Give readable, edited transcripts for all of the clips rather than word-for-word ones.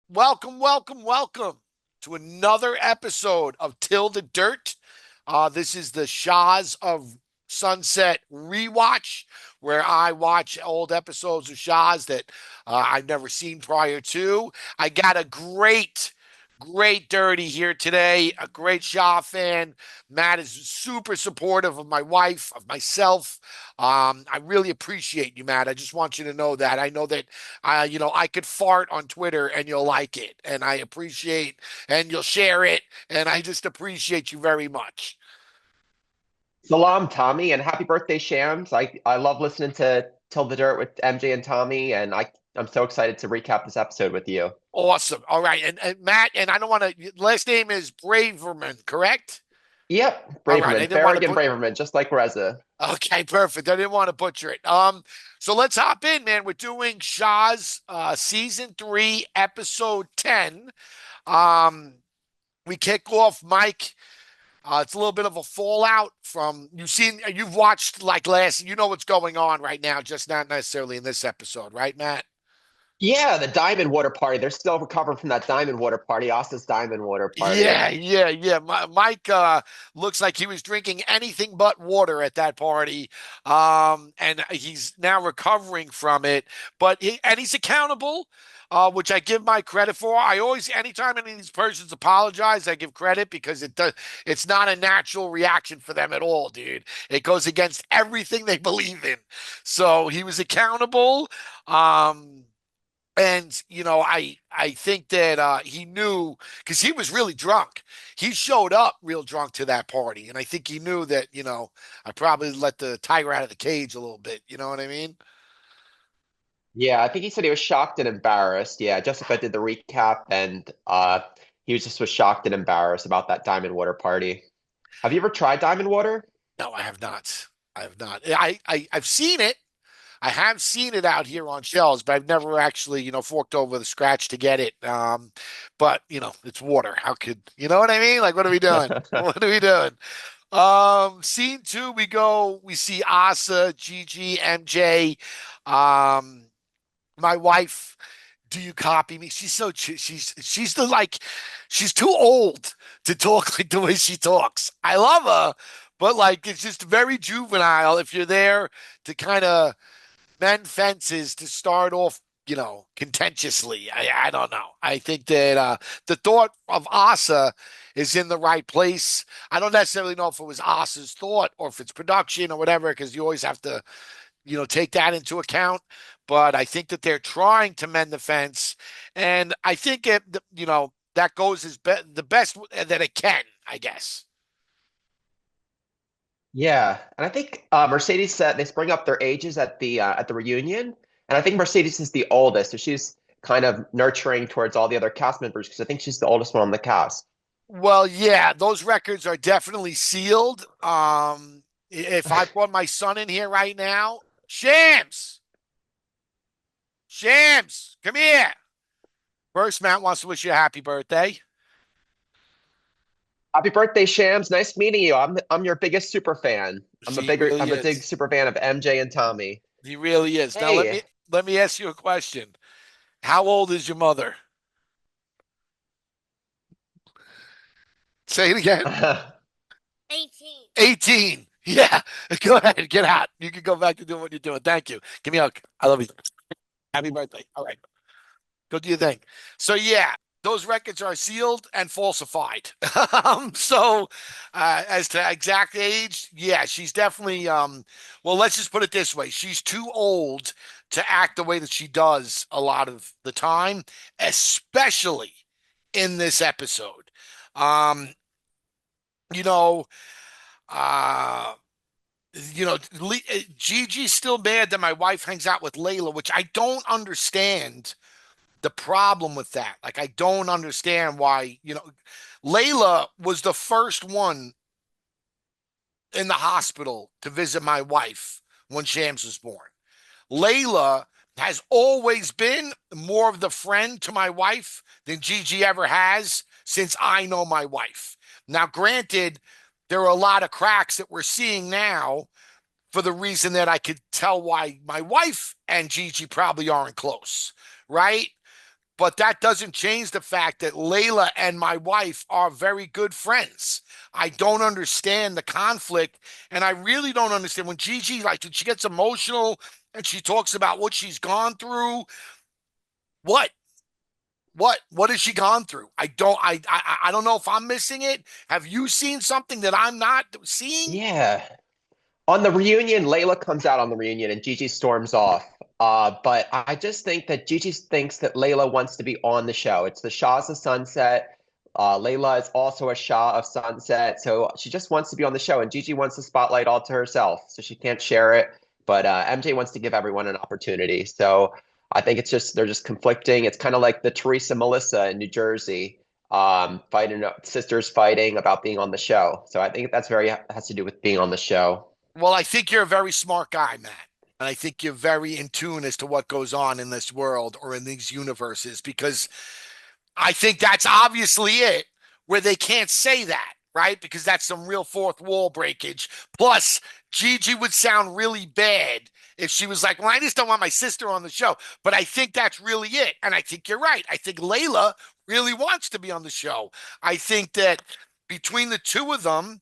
Welcome, welcome, welcome to another episode of Till the Dirt. This is the Shahs of Sunset Rewatch, where I watch old episodes of Shahs that I've never seen prior to. I got a great dirty here today, a great Shah fan. Matt is super supportive of my wife, of myself. I really appreciate you, Matt. I just want you to know that. I know that I could fart on Twitter and you'll like it, and I appreciate, and you'll share it, and I just appreciate you very much. Salam, Tommy, and happy birthday, Shams. I love listening to Till the Dirt with MJ and Tommy, and I'm so excited to recap this episode with you. Awesome. All right, and Matt, and I don't want to. Last name is Braverman, correct? Yep, All right, I Braverman, didn't want to Farragon put. Braverman, just like Reza. Okay, perfect. I didn't want to butcher it. So let's hop in, man. We're doing Shaw's season 3, episode 10. Um, we kick off Mike. It's a little bit of a fallout from you've watched like you know what's going on right now, just not necessarily in this episode, right, Matt? Yeah, the Diamond Water Party. They're still recovering from that Diamond Water Party, Austin's Diamond Water Party. Yeah. Mike looks like he was drinking anything but water at that party, and he's now recovering from it. He's accountable, which I give my credit for. I always, anytime any of these persons apologize, I give credit because it's not a natural reaction for them at all, dude. It goes against everything they believe in. So he was accountable. Um, and I think that he knew because he was really drunk. He showed up real drunk to that party, and I think he knew that I probably let the tiger out of the cage a little bit. You know what I mean? Yeah, I think he said he was shocked and embarrassed. Yeah, Jessica did the recap, and he was shocked and embarrassed about that Diamond Water Party. Have you ever tried Diamond Water? No, I have not. I have not. I've seen it. I have seen it out here on shelves, but I've never actually forked over the scratch to get it. But it's water. How could you know what I mean? Like, what are we doing? What are we doing? Scene 2, we see Asa, Gigi, MJ. Um, my wife, do you copy me? She's the like she's too old to talk like the way she talks. I love her, but like it's just very juvenile if you're there to kind of mend fences to start off, contentiously. I don't know. I think that the thought of Asa is in the right place. I don't necessarily know if it was Asa's thought or if it's production or whatever, because you always have to, take that into account. But I think that they're trying to mend the fence, and I think that goes the best that it can, I guess. Yeah, and I think Mercedes said they bring up their ages at the reunion, and I think Mercedes is the oldest, so she's kind of nurturing towards all the other cast members because I think she's the oldest one on the cast. Well, yeah, those records are definitely sealed. If I brought my son in here right now, Shams, come here. First, Matt wants to wish you a happy birthday. Happy birthday, Shams! Nice meeting you. I'm your biggest super fan. He really I'm a big is. super fan of MJ and Tommy. He really is. Now Hey, let me ask you a question. How old is your mother? Say it again. 18. 18. Yeah. Go ahead. Get out. You can go back to doing what you're doing. Thank you. Give me a hug. I love you. Happy birthday. All right. Go do your thing. So yeah, those records are sealed and falsified. As to exact age, yeah, she's definitely well, let's just put it this way. She's too old to act the way that she does a lot of the time, especially in this episode. Um, you know, uh Gigi's still mad that my wife hangs out with Layla, which I don't understand the problem with that. Like, I don't understand why, Layla was the first one in the hospital to visit my wife when Shams was born. Layla has always been more of the friend to my wife than Gigi ever has since I know my wife. Now, granted, there are a lot of cracks that we're seeing now for the reason that I could tell why my wife and Gigi probably aren't close, right? But that doesn't change the fact that Layla and my wife are very good friends. I don't understand the conflict, and I really don't understand when Gigi, like, when she gets emotional and she talks about what she's gone through. What? What has she gone through? I don't know if I'm missing it. Have you seen something that I'm not seeing? Yeah. On the reunion, Layla comes out on the reunion and Gigi storms off. But I just think that Gigi thinks that Layla wants to be on the show. It's the Shahs of Sunset. Layla is also a Shah of Sunset. So she just wants to be on the show. And Gigi wants the spotlight all to herself. So she can't share it. But MJ wants to give everyone an opportunity. So I think they're just conflicting. It's kind of like the Teresa Melissa in New Jersey, fighting, sisters fighting about being on the show. So I think that's has to do with being on the show. Well, I think you're a very smart guy, Matt. And I think you're very in tune as to what goes on in this world or in these universes because I think that's obviously it, where they can't say that, right? Because that's some real fourth wall breakage. Plus, Gigi would sound really bad if she was like, well, I just don't want my sister on the show. But I think that's really it. And I think you're right. I think Layla really wants to be on the show. I think that between the two of them,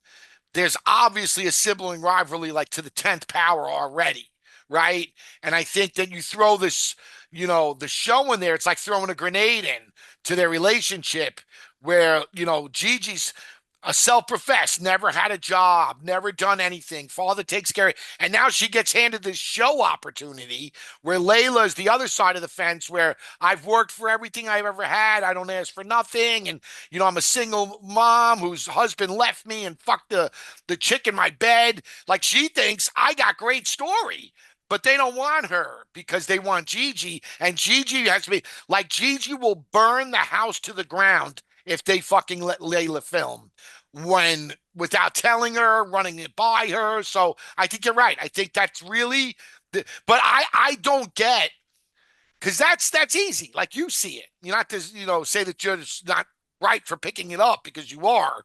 there's obviously a sibling rivalry like to the 10th power already, right? And I think that you throw this, the show in there, it's like throwing a grenade in to their relationship where, Gigi's a self-professed, never had a job, never done anything. Father takes care of, and now she gets handed this show opportunity where Layla is the other side of the fence where I've worked for everything I've ever had. I don't ask for nothing. And, I'm a single mom whose husband left me and fucked the chick in my bed. Like she thinks I got great story. But they don't want her because they want Gigi. And Gigi has to be like Gigi will burn the house to the ground if they fucking let Layla film when without telling her, running it by her. So I think you're right. I think that's really but I don't get because that's easy. Like you see it. You're not to, say that you're just not right for picking it up because you are.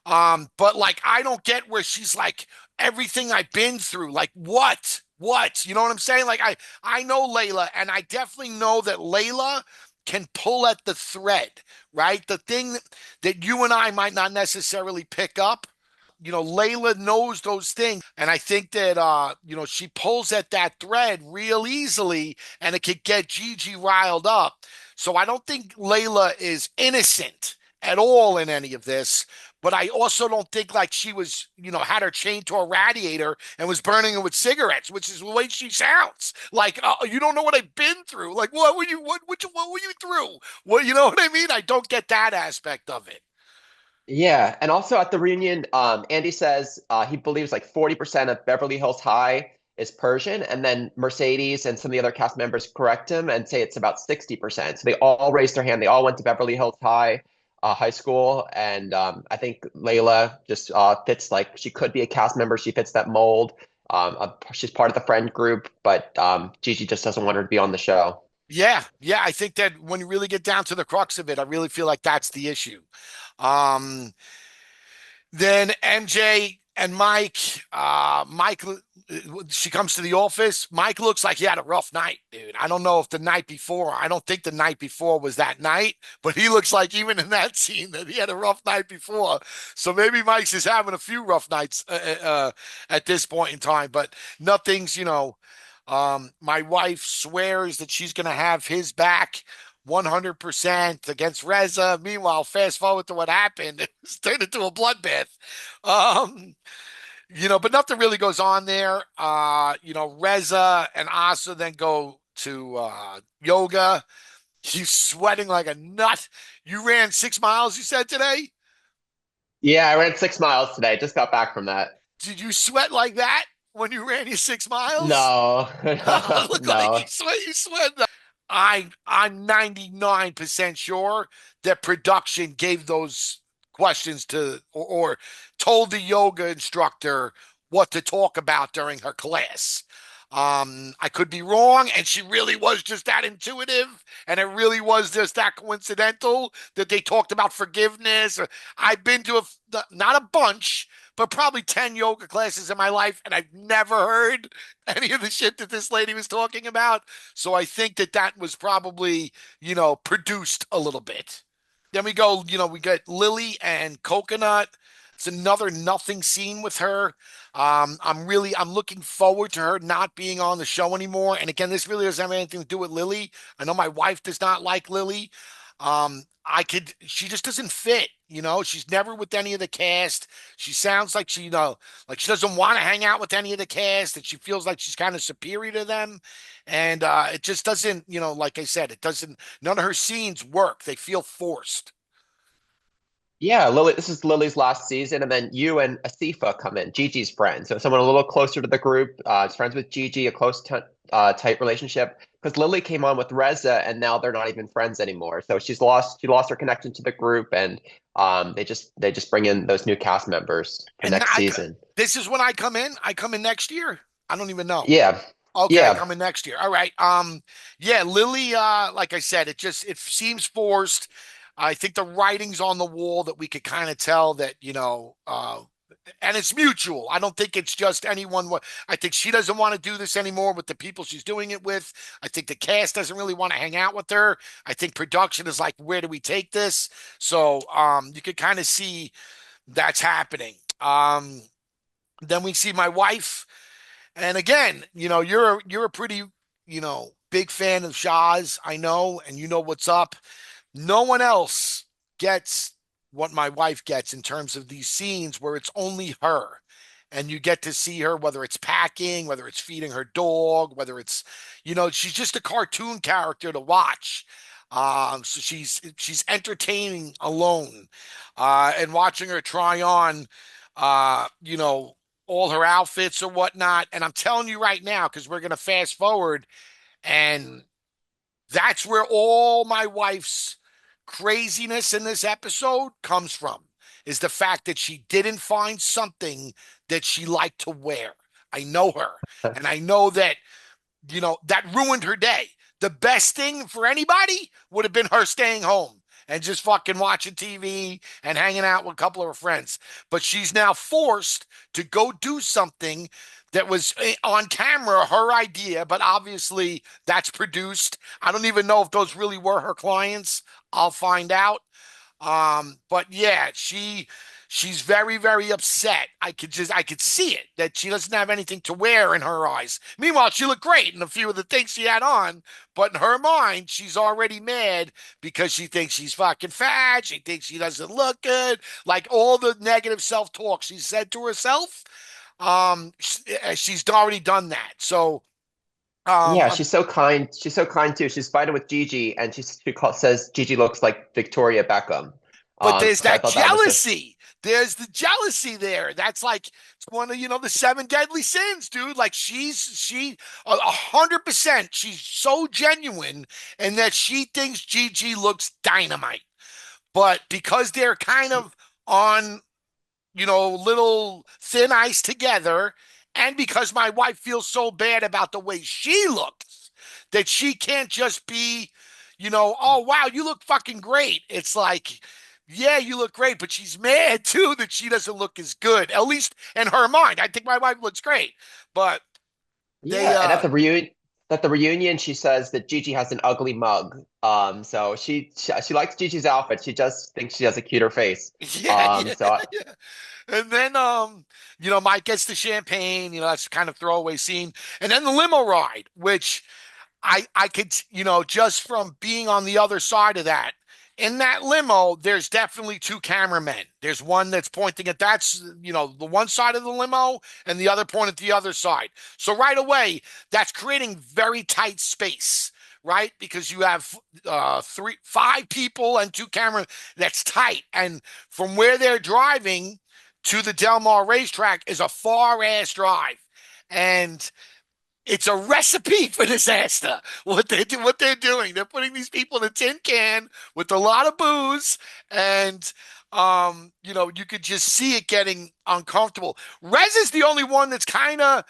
But like I don't get where she's like everything I've been through. Like what? What? You know what I'm saying? Like I know Layla, and I definitely know that Layla can pull at the thread, right? The thing that you and I might not necessarily pick up. Layla knows those things. And I think that she pulls at that thread real easily and it could get Gigi riled up. So I don't think Layla is innocent at all in any of this. But I also don't think like she was, had her chained to a radiator and was burning it with cigarettes, which is the way she sounds. Like you don't know what I've been through. Like what were you through? Well, you know what I mean? I don't get that aspect of it. Yeah, and also at the reunion, Andy says he believes like 40% of Beverly Hills High is Persian, and then Mercedes and some of the other cast members correct him and say it's about 60%. So they all raised their hand. They all went to Beverly Hills High School, and I think Layla just fits like she could be a cast member. She fits that mold. She's part of the friend group, but Gigi just doesn't want her to be on the show. Yeah, yeah. I think that when you really get down to the crux of it, I really feel like that's the issue. Um, then MJ and Mike, she comes to the office. Mike looks like he had a rough night, dude. I don't know if the night before, I don't think the night before was that night, but he looks like even in that scene that he had a rough night before. So maybe Mike's just having a few rough nights at this point in time, but nothing's, my wife swears that she's going to have his back 100% against Reza. Meanwhile, fast forward to what happened. It's turned into a bloodbath. Um, but nothing really goes on there. Reza and Asa then go to yoga. He's sweating like a nut. You ran 6 miles, you said today? Yeah, I ran 6 miles today. Just got back from that. Did you sweat like that when you ran your 6 miles? No, Look like no. you sweat. I'm 99% sure that production gave those questions to or told the yoga instructor what to talk about during her class. I could be wrong, and she really was just that intuitive, and it really was just that coincidental that they talked about forgiveness. I've been to not a bunch, but probably 10 yoga classes in my life, and I've never heard any of the shit that this lady was talking about. So I think that that was probably, produced a little bit. Then we go, we get Lily and Coconut. It's another nothing scene with her. I'm looking forward to her not being on the show anymore. And again, this really doesn't have anything to do with Lily. I know my wife does not like Lily. She just doesn't fit, she's never with any of the cast. She sounds like like she doesn't want to hang out with any of the cast, and she feels like she's kind of superior to them. And it just doesn't, like I said, none of her scenes work. They feel forced. Yeah, Lily, this is Lily's last season, and then you and Asifa come in, Gigi's friend. So someone a little closer to the group, is friends with Gigi, a close, tight relationship. Because Lily came on with Reza, and now they're not even friends anymore. So she lost her connection to the group, and they just bring in those new cast members for And next season. this is when I come in. I come in next year. I don't even know. Yeah, Okay, yeah, coming next year. All right. Yeah, Lily, like I said, it seems forced. I think the writing's on the wall that we could kind of tell that, and it's mutual. I don't think it's just anyone. I think she doesn't want to do this anymore with the people she's doing it with. I think the cast doesn't really want to hang out with her. I think production is like, where do we take this? So, you could kind of see that's happening. Then we see my wife. And again, you're a pretty, big fan of Shahs, I know, and you know what's up. No one else gets what my wife gets in terms of these scenes where it's only her. And you get to see her, whether it's packing, whether it's feeding her dog, whether it's, she's just a cartoon character to watch. So she's entertaining alone. And watching her try on, all her outfits or whatnot. And I'm telling you right now, because we're going to fast forward, and that's where all my wife's craziness in this episode comes from, is the fact that she didn't find something that she liked to wear. I know her, and I know that, that ruined her day. The best thing for anybody would have been her staying home and just fucking watching TV and hanging out with a couple of her friends. But she's now forced to go do something that was on camera, her idea, but obviously that's produced. I don't even know if those really were her clients. I'll find out. But yeah, she's very, very upset. I could see it that she doesn't have anything to wear in her eyes. Meanwhile, she looked great in a few of the things she had on, but in her mind, she's already mad because she thinks she's fucking fat. She thinks she doesn't look good. Like all the negative self-talk she said to herself. She's already done that. So, yeah. um, She's so kind. She's so kind too. She's fighting with Gigi, and says Gigi looks like Victoria Beckham. but there's So I that thought that was just jealousy. There's the jealousy there. That's like it's one of the seven deadly sins, dude. Like she 100%. She's so genuine, and that she thinks Gigi looks dynamite. But because they're kind of on little thin ice together, and because my wife feels so bad about the way she looks that she can't just be, oh wow, you look fucking great. It's like, yeah, you look great, but she's mad too that she doesn't look as good, at least in her mind. I think my wife looks great, but they yeah. And at the reunion, she says that Gigi has an ugly mug. So she likes Gigi's outfit. She just thinks she has a cuter face. yeah, yeah, So yeah. And then, Mike gets the champagne, that's kind of throwaway scene. And then the limo ride, which I could, just from being on the other side of that, in that limo, there's definitely two cameramen. There's one that's pointing at the one side of the limo, and the other point at the other side. So right away, that's creating very tight space, right? Because you have five people and two cameras. That's tight. And from where they're driving to the Del Mar racetrack is a far ass drive. And it's a recipe for disaster. What they're doing. They're putting these people in a tin can with a lot of booze, and you could just see it getting uncomfortable. Rez is the only one that's kind of,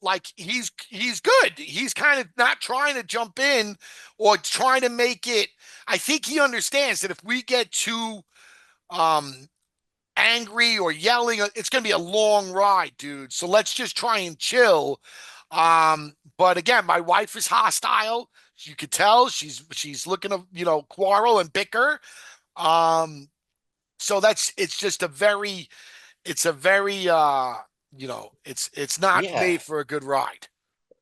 like he's good. He's kind of not trying to jump in or trying to make it. I think he understands that if we get too um angry or yelling. It's going to be a long ride, dude. So let's just try and chill. But again, my wife is hostile. You could tell she's looking to, quarrel and bicker. Um, so it's just it's a very it's not Yeah. made for a good ride.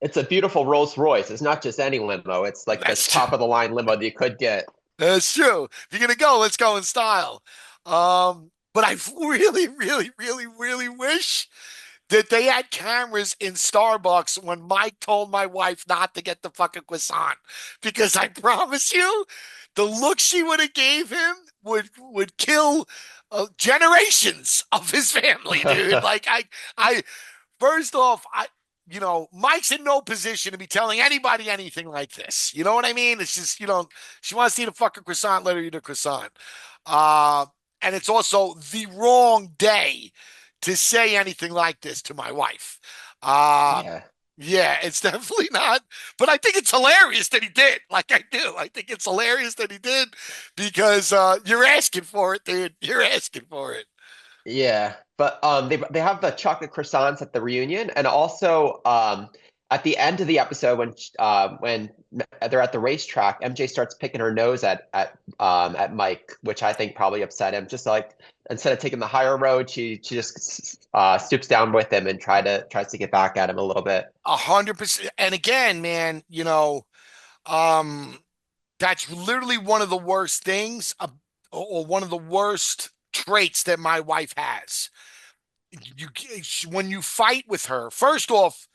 It's a beautiful Rolls Royce. It's not just any limo. It's like the That's top of the line limo that you could get. That's true. If you're gonna go, let's go in style. But I really, really, really, really wish that they had cameras in Starbucks when Mike told my wife not to get the fucking croissant. Because I promise you, the look she would have gave him would kill generations of his family, dude. Like I first off, Mike's in no position to be telling anybody anything like this. You know what I mean? It's just, she wants to eat a fucking croissant, let her eat a croissant. Uh, and it's also the wrong day to say anything like this to my wife. Uh, Yeah. yeah, it's definitely not. But I think it's hilarious that he did. Like I do. I think it's hilarious that he did because you're asking for it, dude. You're asking for it. Yeah, but they have the chocolate croissants at the reunion, and also at the end of the episode when they're at the racetrack, MJ starts picking her nose at Mike, which I think probably upset him. Just like instead of taking the higher road, she just stoops down with him and tries to get back at him a little bit. 100%. And again, man, um, that's literally one of the worst things, or one of the worst traits that my wife has. You when you fight with her, first off,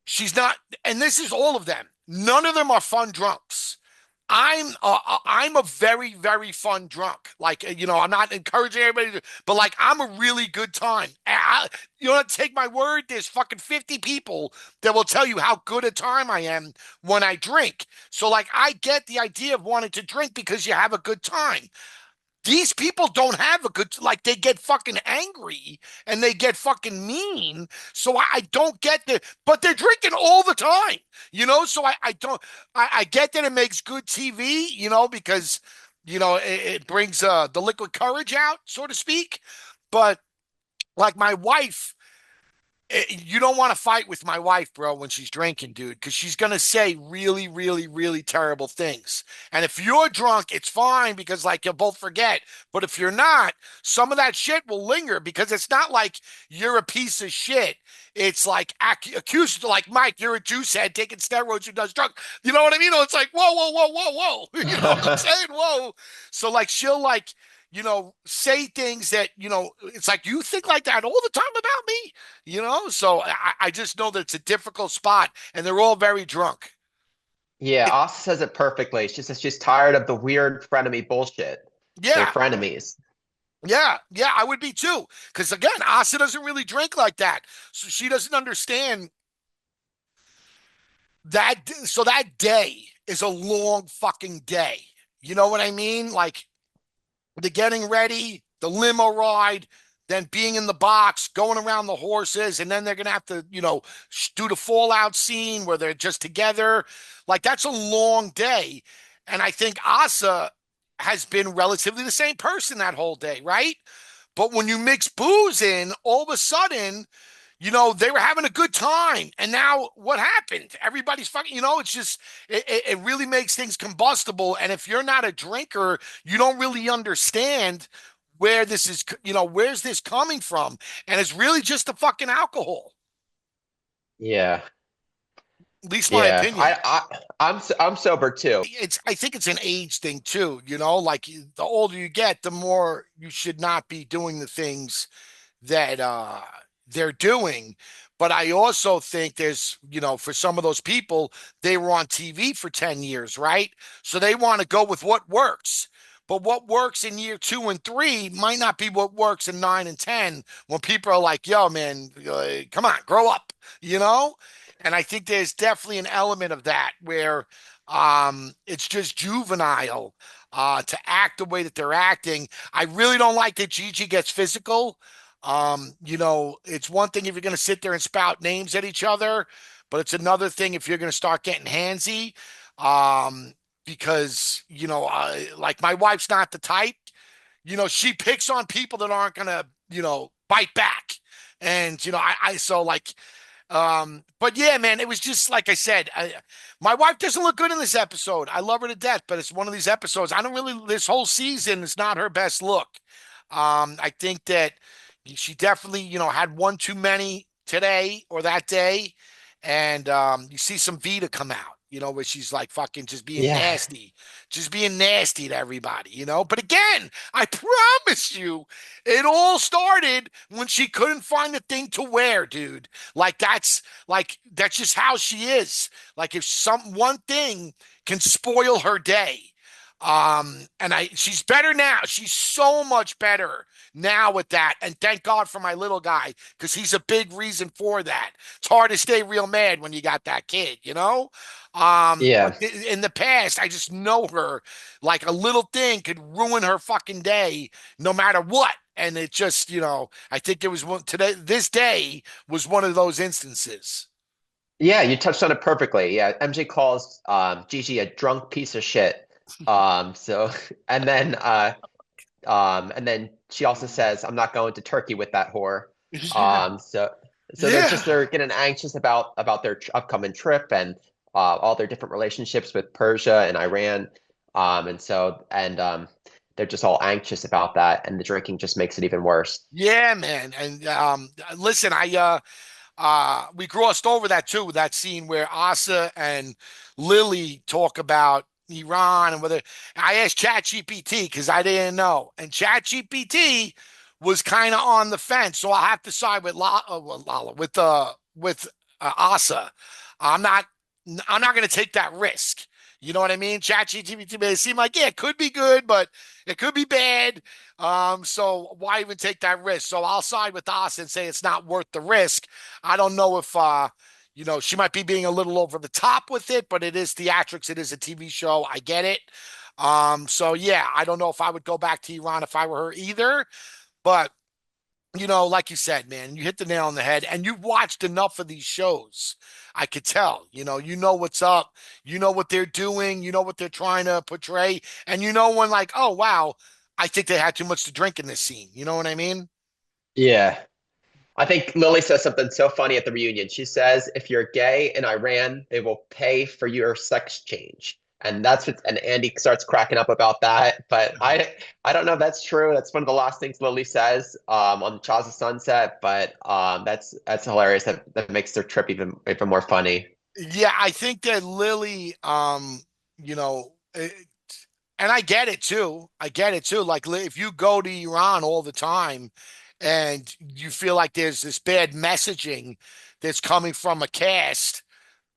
she's not, and this is all of them. None of them are fun drunks. I'm a very very fun drunk. Like I'm not encouraging everybody to, but like I'm a really good time. You don't have to take my word. There's fucking 50 people that will tell you how good a time I am when I drink. So like I get the idea of wanting to drink because you have a good time. These people don't have a good, like they get fucking angry and they get fucking mean. So I don't get but they're drinking all the time, so I don't, I get that it makes good TV, because, it brings the liquid courage out, so to speak. But like my wife, you don't want to fight with my wife, bro, when she's drinking, dude, because she's going to say really, really, really terrible things. And if you're drunk, it's fine because, like, you'll both forget. But if you're not, some of that shit will linger because it's not like you're a piece of shit. It's like accused, like, Mike, you're a juice head taking steroids who does drunk. You know what I mean? It's like, whoa, whoa, whoa, whoa, whoa. You know what I'm saying? Whoa. So, like, she'll, like, say things that, it's like, you think like that all the time about me? So I just know that it's a difficult spot and they're all very drunk. Yeah, Asa says it perfectly. She says she's tired of the weird frenemy bullshit. They're Yeah. frenemies. Yeah. Yeah. I would be too. Because again, Asa doesn't really drink like that. So she doesn't understand that. So that day is a long fucking day. You know what I mean? Like the getting ready, the limo ride, then being in the box, going around the horses, and then they're gonna have to, do the fallout scene where they're just together. Like that's a long day. And I think Asa has been relatively the same person that whole day, right? But when you mix booze in, all of a sudden, they were having a good time. And now what happened? Everybody's fucking, it's just, it really makes things combustible. And if you're not a drinker, you don't really understand where this is, where's this coming from? And it's really just the fucking alcohol, Yeah. at least my Yeah. opinion. I'm sober too. I think it's an age thing too, like the older you get, the more you should not be doing the things that they're doing. But I also think there's, for some of those people, they were on TV for 10 years, right? So they want to go with what works. But what works in year 2 and 3 might not be what works in 9 and 10 when people are like, yo, man, come on, grow up, you know? And I think there's definitely an element of that where it's just juvenile to act the way that they're acting. I really don't like that Gigi gets physical. It's one thing if you're going to sit there and spout names at each other, but it's another thing if you're going to start getting handsy. Um, because, like my wife's not the type. she picks on people that aren't gonna, bite back. And I so like but yeah, man, it was just like I said. My wife doesn't look good in this episode. I love her to death, but it's one of these episodes. I don't really. This whole season is not her best look. I think that she definitely, had one too many today or that day, and you see some Vita come out. Where she's like fucking Yeah. just being nasty to everybody. But again, I promise you, it all started when she couldn't find a thing to wear, dude. That's just how she is. Like if some one thing can spoil her day. And she's better now. She's so much better now with that. And thank God for my little guy, because he's a big reason for that. It's hard to stay real mad when you got that kid. Yeah. But in the past, I just know her like a little thing could ruin her fucking day no matter what. And it just, I think it was this day was one of those instances. Yeah, you touched on it perfectly. Yeah, MJ calls Gigi a drunk piece of shit. So and then she also says, "I'm not going to Turkey with that whore." Yeah. So Yeah. they're getting anxious about their upcoming trip and all their different relationships with Persia and Iran. And they're just all anxious about that, and the drinking just makes it even worse. Yeah, man. And listen, we glossed over that too, that scene where Asa and Lily talk about Iran and whether I asked ChatGPT because I didn't know. And ChatGPT was kind of on the fence. So I'll have to side with Lala with Asa. I'm not I'm not going to take that risk. You know what I mean? ChatGPT made it seem like, yeah, it could be good, but it could be bad. So why even take that risk? So I'll side with us and say it's not worth the risk. I don't know if she might be being a little over the top with it, but it is theatrics, it is a TV show. I get it. So yeah, I don't know if I would go back to Iran if I were her either. But like you said, man, you hit the nail on the head, and you've watched enough of these shows. I could tell, you know what's up, you know what they're doing, you know what they're trying to portray, and when like, oh wow, I think they had too much to drink in this scene. You know what I mean? Yeah. I think Lily says something so funny at the reunion. She says, if you're gay in Iran, they will pay for your sex change. And Andy starts cracking up about that. But I don't know if that's true. That's one of the last things Lily says on Chaz of Sunset. But that's hilarious. That makes their trip even more funny. Yeah, I think that Lily, you know, eh, and I get it too. I get it too. Like if you go to Iran all the time and you feel like there's this bad messaging that's coming from a cast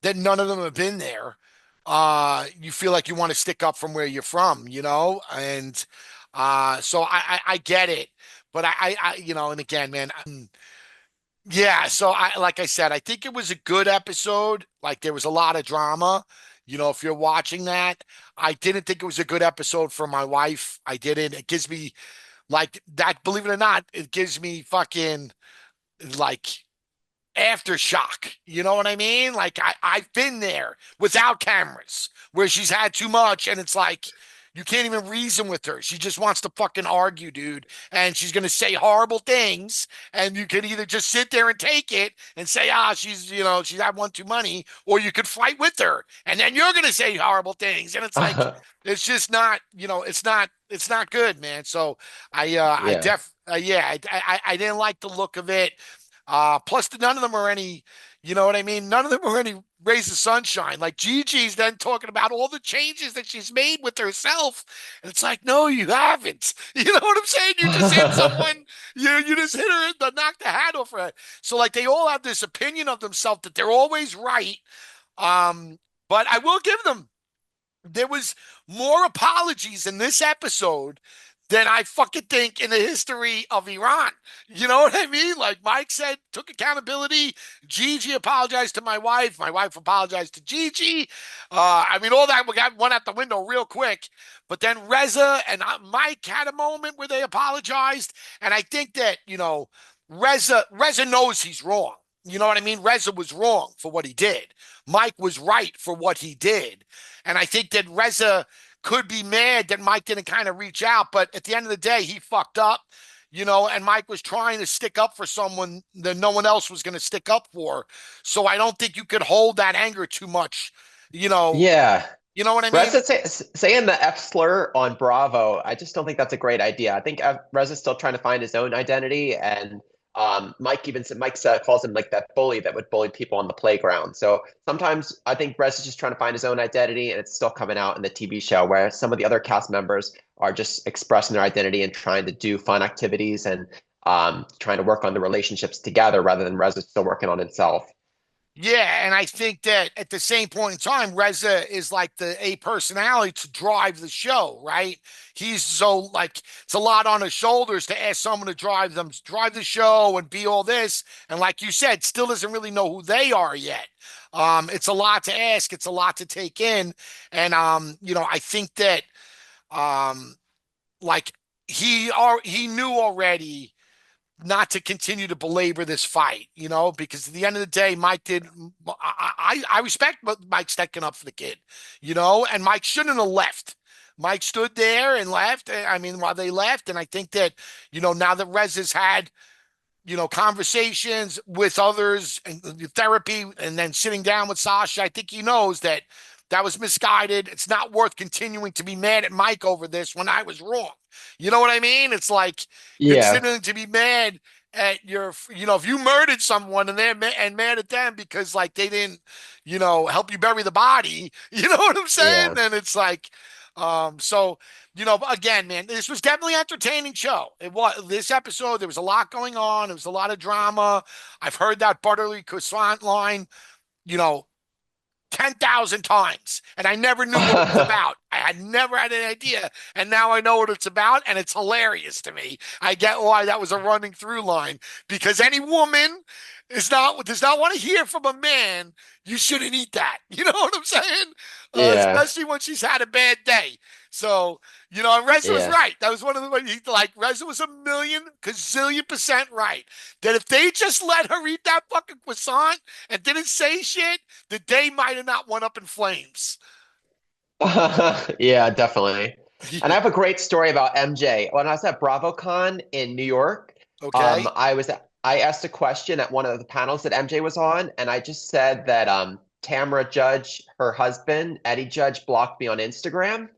that none of them have been there, you feel like you want to stick up from where you're from. And so I get it. But and again, man, yeah, so like I said, I think it was a good episode. Like there was a lot of drama. If you're watching that, I didn't think it was a good episode for my wife. I didn't. It gives me like that, believe it or not, it gives me fucking like aftershock. You know what I mean? Like I've been there without cameras where she's had too much and it's like you can't even reason with her. She just wants to fucking argue, dude. And she's gonna say horrible things. And you can either just sit there and take it and say, she's had one too many, or you could fight with her. And then you're gonna say horrible things. And it's like it's just not, it's not good, man. So Yeah. I didn't like the look of it. Plus, none of them are any, you know what I mean? None of them are any rays of sunshine. Like Gigi's then talking about all the changes that she's made with herself. And it's like, no, you haven't. You know what I'm saying? You just hit someone, you just hit her, knock the hat off her head. So, like, they all have this opinion of themselves that they're always right. But I will give them, there was more apologies in this episode than I fucking think in the history of Iran. You know what I mean? Like Mike said, took accountability. Gigi apologized to my wife. My wife apologized to Gigi. All that we got one out the window real quick. But then Reza and Mike had a moment where they apologized. And I think that, Reza knows he's wrong. You know what I mean? Reza was wrong for what he did. Mike was right for what he did. And I think that Reza could be mad that Mike didn't kind of reach out, but at the end of the day, he fucked up, and Mike was trying to stick up for someone that no one else was going to stick up for. So I don't think you could hold that anger too much, you know, Yeah. you know what I mean? Saying the F slur on Bravo, I just don't think that's a great idea. I think Reza's still trying to find his own identity, and Mike calls him like that bully that would bully people on the playground. So sometimes I think Reza's just trying to find his own identity, and it's still coming out in the TV show where some of the other cast members are just expressing their identity and trying to do fun activities and trying to work on the relationships together rather than Reza still working on himself. Yeah, and I think that at the same point in time, Reza is like the a personality to drive the show, right? He's so like it's a lot on his shoulders to ask someone to drive the show and be all this. And like you said, still doesn't really know who they are yet. It's a lot to ask, it's a lot to take in. And I think that um like he knew already not to continue to belabor this fight, because at the end of the day, Mike did. I respect Mike sticking up for the kid, and Mike shouldn't have left. Mike stood there and left. I mean, while they left, and I think that, now that Rez has had, conversations with others and therapy, and then sitting down with Sasha, I think he knows that that was misguided. It's not worth continuing to be mad at Mike over this when I was wrong. You know what I mean? It's like Yeah, considering to be mad at if you murdered someone and and mad at them because like they didn't, help you bury the body. You know what I'm saying? yeah. And it's like, so again, man, this was definitely an entertaining show. It was this episode. There was a lot going on. There was a lot of drama. I've heard that Buttery Croissant line, you know, 10,000 times, and I never knew what it was about. I had never had an idea, and now I know what it's about, and it's hilarious to me. I get why that was a running through line, because any woman does not want to hear from a man, you shouldn't eat that. You know what I'm saying? Yeah, Especially when she's had a bad day. So, and Reza was yeah. right. That was one of the, like, Reza was a million gazillion percent right. That if they just let her eat that fucking croissant and didn't say shit, the day might have not went up in flames. Yeah, definitely. And I Yeah. have a great story about MJ. When I was at BravoCon in New York, Okay. I asked a question at one of the panels that MJ was on, and I just said that Tamara Judge, her husband, Eddie Judge, blocked me on Instagram.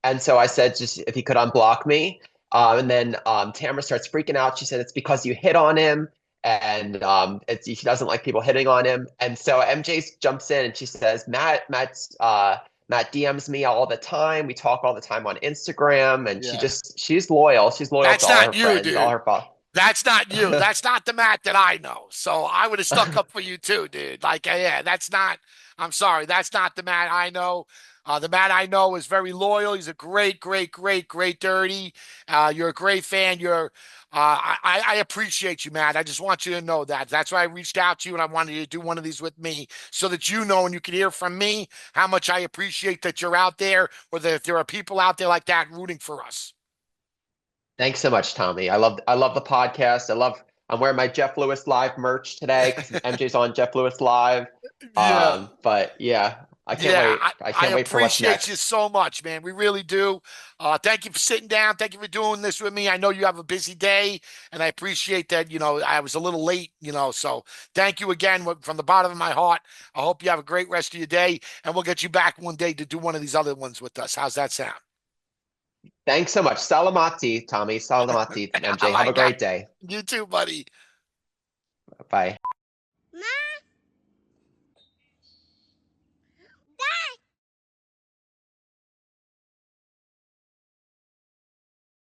And so I said just if he could unblock me. And then Tamara starts freaking out. She said it's because you hit on him and he doesn't like people hitting on him. And so MJ jumps in and she says, Matt DMs me all the time. We talk all the time on Instagram, and Yeah. she's loyal. She's loyal to That's all not her you, friends, all dude. her followers. That's not you. That's not the Matt that I know. So I would have stuck up for you too, dude. Like, yeah, that's not, I'm sorry. That's not the Matt I know. The Matt I know is very loyal. He's a great, great, great, great dirty. You're a great fan. I appreciate you, Matt. I just want you to know that. That's why I reached out to you and I wanted you to do one of these with me so that you know and you can hear from me how much I appreciate that you're out there, or that there are people out there like that rooting for us. Thanks so much, Tommy. I love the podcast. I'm wearing my Jeff Lewis Live merch today because MJ's on Jeff Lewis Live. Yeah. But yeah, I can't Yeah, wait. I I can't wait for what's appreciate you next. so much, man. We really do. Thank you for sitting down. Thank you for doing this with me. I know you have a busy day, and I appreciate that. I was a little late, so thank you again from the bottom of my heart. I hope you have a great rest of your day, and we'll get you back one day to do one of these other ones with us. How's that sound? Thanks so much. Salamati, Tommy. Salamati, I MJ. Have a like that. great day. You too, buddy. Bye.